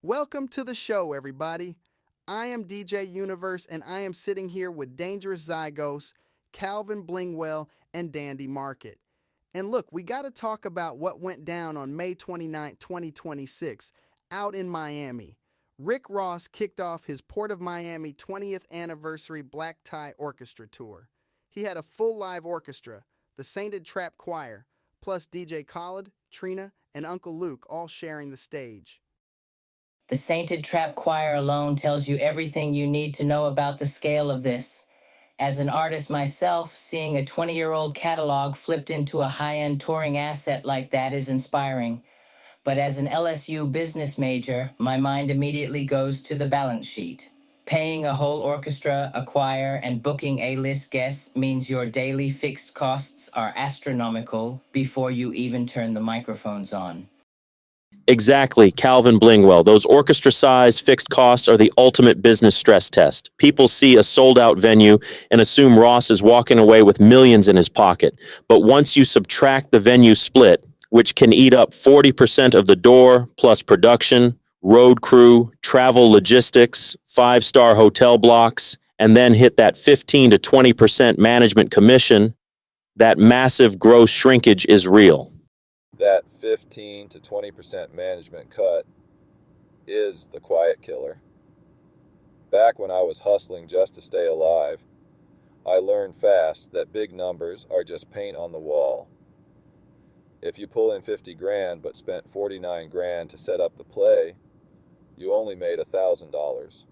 Welcome to the show, everybody. I am DJ Universe, and I am sitting here with Dangerous Zygos, Calvin Blingwell, and Dandy Market. And look, we got to talk about what went down on May 29, 2026, out in Miami. Rick Ross kicked off his Port of Miami 20th Anniversary Black Tie Orchestra Tour. He had a full live orchestra, the Sainted Trap Choir, plus DJ Khaled, Trina, and Uncle Luke all sharing the stage. The Sainted Trap Choir alone tells you everything you need to know about the scale of this. As an artist myself, seeing a 20-year-old catalog flipped into a high-end touring asset like that is inspiring. But as an LSU business major, my mind immediately goes to the balance sheet. Paying a whole orchestra, a choir, and booking A-list guests means your daily fixed costs are astronomical before you even turn the microphones on. Exactly, Calvin Blingwell. Those orchestra sized fixed costs are the ultimate business stress test. People see a sold out venue and assume Ross is walking away with millions in his pocket. But once you subtract the venue split, which can eat up 40% of the door, plus production, road crew, travel logistics, five-star hotel blocks, and then hit that 15 to 20% management commission, that massive gross shrinkage is real. That 15 to 20% management cut is the quiet killer. Back when I was hustling just to stay alive, I learned fast that big numbers are just paint on the wall. If you pull in 50 grand but spent 49 grand to set up the play, you only made $1,000.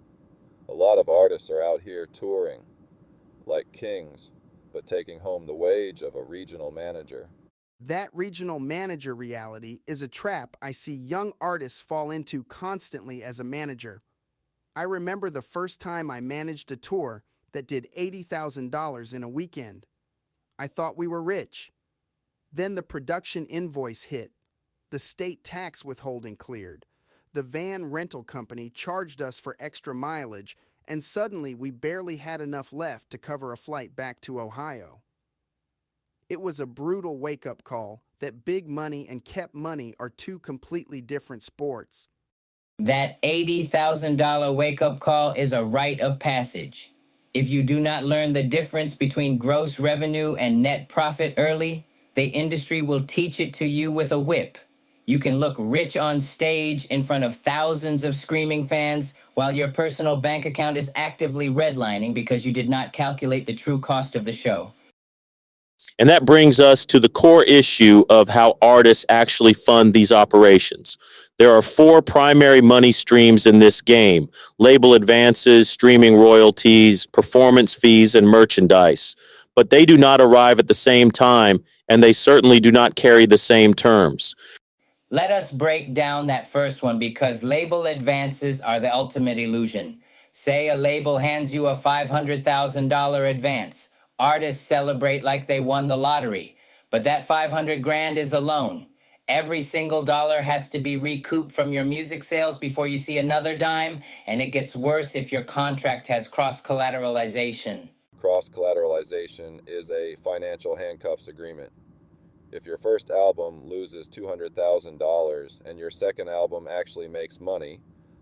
A lot of artists are out here touring like kings, but taking home the wage of a regional manager. That regional manager reality is a trap I see young artists fall into constantly as a manager. I remember the first time I managed a tour that did $80,000 in a weekend. I thought we were rich. Then the production invoice hit. The state tax withholding cleared. The van rental company charged us for extra mileage, and suddenly we barely had enough left to cover a flight back to Ohio. It was a brutal wake up call that big money and kept money are two completely different sports. That $80,000 wake up call is a rite of passage. If you do not learn the difference between gross revenue and net profit early, the industry will teach it to you with a whip. You can look rich on stage in front of thousands of screaming fans while your personal bank account is actively redlining because you did not calculate the true cost of the show. And that brings us to the core issue of how artists actually fund these operations. There are four primary money streams in this game: label advances, streaming royalties, performance fees, and merchandise. But they do not arrive at the same time, and they certainly do not carry the same terms. Let us break down that first one because label advances are the ultimate illusion. Say a label hands you a $500,000 advance. Artists celebrate like they won the lottery, but that 500 grand is a loan. Every single dollar has to be recouped from your music sales before you see another dime, and it gets worse if your contract has cross collateralization. Cross collateralization is a financial handcuffs agreement. If your first album loses $200,000 and your second album actually makes money,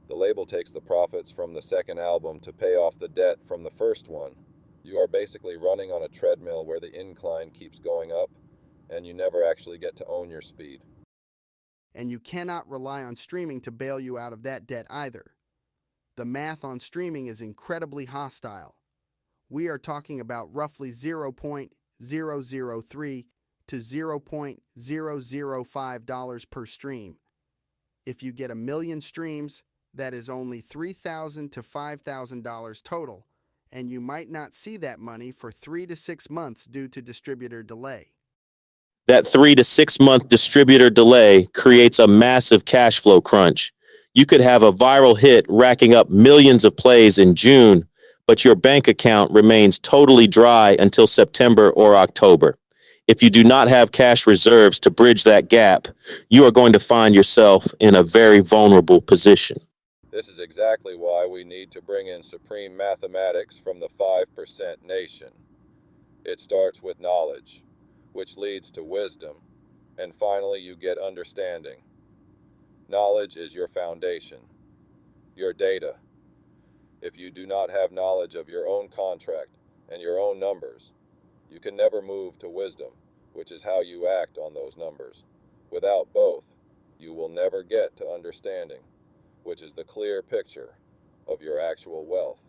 the label takes the profits from the second album to pay off the debt from the first one. You are basically running on a treadmill where the incline keeps going up and you never actually get to own your speed. And you cannot rely on streaming to bail you out of that debt either. The math on streaming is incredibly hostile. We are talking about roughly 0.003 to $0.005 per stream. If you get a million streams, that is only $3,000 to $5,000 total, and you might not see that money for 3 to 6 months due to distributor delay. That 3 to 6 month distributor delay creates a massive cash flow crunch. You could have a viral hit racking up millions of plays in June, but your bank account remains totally dry until September or October. If you do not have cash reserves to bridge that gap, you are going to find yourself in a very vulnerable position. This is exactly why we need to bring in supreme mathematics from the 5% nation. It starts with knowledge, which leads to wisdom, and finally you get understanding. Knowledge is your foundation. your data. If you do not have knowledge of your own contract and your own numbers, you can never move to wisdom, which is how you act on those numbers. Without both, you will never get to understanding, which is the clear picture of your actual wealth.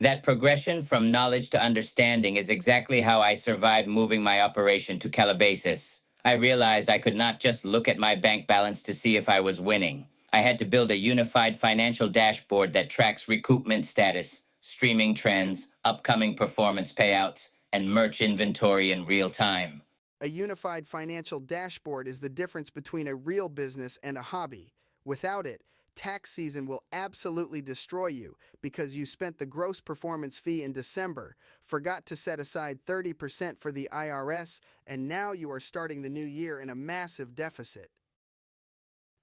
That progression from knowledge to understanding is exactly how I survived moving my operation to Calabasas. I realized I could not just look at my bank balance to see if I was winning. I had to build a unified financial dashboard that tracks recoupment status, streaming trends, upcoming performance payouts, and merch inventory in real time. A unified financial dashboard is the difference between a real business and a hobby. Without it, tax season will absolutely destroy you because you spent the gross performance fee in December, forgot to set aside 30% for the IRS, and now you are starting the new year in a massive deficit.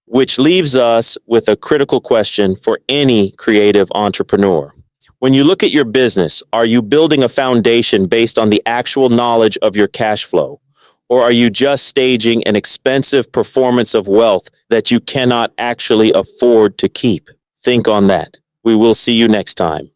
Which leaves us with a critical question for any creative entrepreneur. When you look at your business, are you building a foundation based on the actual knowledge of your cash flow? Or are you just staging an expensive performance of wealth that you cannot actually afford to keep? Think on that. We will see you next time.